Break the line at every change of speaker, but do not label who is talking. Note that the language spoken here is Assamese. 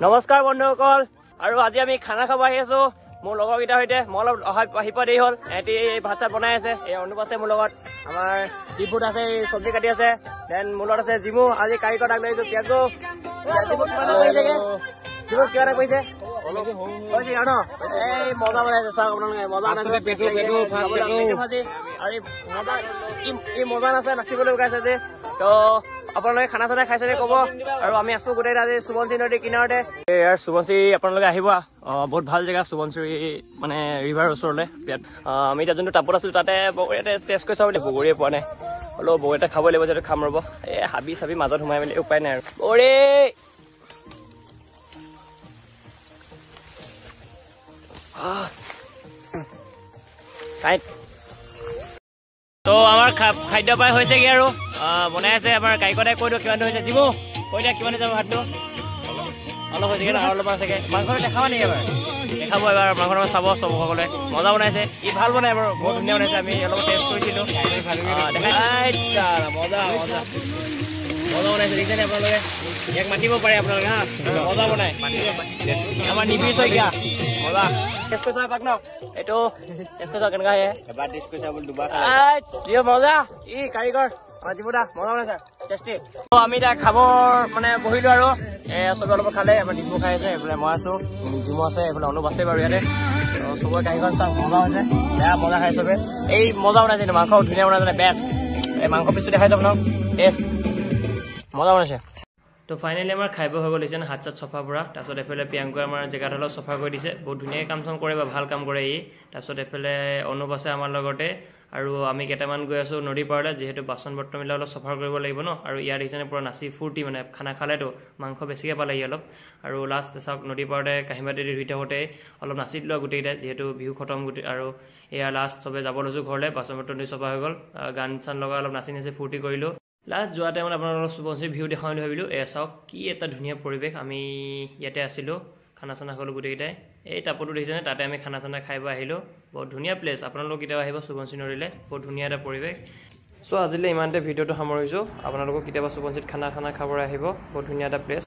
নমস্কাৰ বন্ধুসকল আৰু আজি আমি খানা খাব আহি আছো মোৰ লগৰকেইটাৰ সৈতে মই অলপ আহি পোৱা দেৰি হ'ল এটি ভাত চাত বনাই আছে এই অনুপ আছে মোৰ লগত আমাৰ ডিপুত আছে চব্জি কাটি আছে দেন মোৰ লগত আছে জিমু আজি কাৰিকৰ ডাক লাগিছো পিয়াগো জিমু কিবা এটা কৈছে এই মজা বনাইছে চাওক আপোনালোকে মজা বনাইছে আৰু এই মজা আছে নাচিবলৈ ওলাইছে যে তো আপোনালোকে খানা চানা খাইছে ক'ব আৰু আমি আছো গোটেই আজি সুবনশ্ৰী নদীৰ কিনাৰতে ইয়াৰ সুবনশ্ৰী আপোনালোকে আহিব বহুত ভাল জেগা সুবনশ্ৰী মানে ৰিভাৰ ওচৰলৈ ইয়াত আমি এতিয়া যোনটো টাপত আছো তাতে বগৰীয়াতে টেষ্ট কৰি চাওঁ বুলি বগৰীয়ে পোৱা নাই হ'লেও বগৰীয়াতে খাব লাগিব যিহেতু খাম ৰ'ব এই হাবি চাবি মাজত সোমাই মেলি উপায় নাই আৰু বগৰী তো আমাৰ খাদ্য প্ৰায় হৈছেগৈ আৰু বনাই আছে আমাৰ কাৰিকৰে কৈ দিওঁ কিমানটো হৈছে জিমু কৈ দিয়া কিমান যাব ভাতটো অলপ হৈছেগৈ আৰু অলপ আছেগৈ মাংসটো দেখাবা নেকি এবাৰ দেখাব এবাৰ মাংসটো চাব চব সকলোৱে মজা বনাইছে ই ভাল বনাই বাৰু বহুত ধুনীয়া বনাইছে আমি অলপ টেষ্ট কৰিছিলোঁ মজা মজা মজা বনাইছে দেখিছেনে আপোনালোকে ইয়াক মাতিব পাৰে আপোনালোকে হা মজা বনাই আমাৰ নিবিৰ শইকীয়া মজা টেষ্ট কৰি চাব পাক ন এইটো টেষ্ট কৰি চাব কেনেকুৱা আহে এবাৰ টেষ্ট কৰি চাব দুবাৰ মজা ই কাৰিকৰ আমাৰ জিমুদা মজা বনাইছে টেষ্টি আমি এতিয়া খাব মানে বহিলো আৰু চবে অলপ খালে আমাৰ ডিপু খাই আছে এইফালে মই আছো জিমু আছে এইফালে অনুপ আছে বাৰু ইয়াতে চবৰে কাৰিকৰ চাওক মজা হৈছে বেয়া মজা খাই চবে এই মজা বনাইছে মাংস ধুনীয়া বনাইছে বেষ্ট এই মাংস পিছটো দেখাই যাব আপোনাক টেষ্ট মজা বনাইছে তো ফাইনেলি আমাৰ খাই হৈ গ'ল হাত চাত চফা পৰা তাৰপিছত এফালে প্ৰিয়াংকুৱে আমাৰ জেগাত অলপ চফা কৰি দিছে বহুত ধুনীয়াকৈ কাম চাম কৰে বা ভাল কাম কৰে ই তাৰপিছত এফালে অনুপ আছে আমাৰ লগতে আৰু আমি কেইটামান গৈ আছোঁ নদীৰ পাৰলৈ যিহেতু বাচন বৰ্তনবিলাক অলপ চফা কৰিব লাগিব ন আৰু ইয়াৰ দেখিছেনে পূৰা নাচি ফূৰ্তি মানে খানা খালেতো মাংস বেছিকৈ পালে ই অলপ আৰু লাষ্ট চাওক নদীৰ পাৰতে কাঁহী বাতি ধুই থাকোঁতে অলপ নাচি দিলোঁ গোটেইকেইটাই যিহেতু বিহু খতম গোটেই আৰু এয়া লাষ্ট চবে যাব লৈছোঁ ঘৰলৈ বাচন বৰ্তন দি চফা হৈ গ'ল গান চান লগাই অলপ নাচি নাচি ফূৰ্তি কৰিলোঁ লাষ্ট যোৱা টাইমত আপোনালোকক সুবনশ্ৰী ভিউ দেখাওঁ বুলি ভাবিলোঁ চাওক কি এটা ধুনীয়া পৰিৱেশ আমি ইয়াতে আছিলোঁ খানা চানা খালোঁ গোটেইকেইটাই এই টাপতো দেখিছেনে তাতে আমি খানা চানা খাই আহিলোঁ বহুত ধুনীয়া প্লেচ আপোনালোক কেতিয়াবা আহিব সুবনশ্ৰী নদীলৈ বহুত ধুনীয়া এটা পৰিৱেশ চ' আজিলৈ ইমানতে ভিডিঅ'টো সামৰিছোঁ আপোনালোকক কেতিয়াবা সুবনশ্ৰীত খানা খাবলৈ আহিব বহুত ধুনীয়া এটা প্লেচ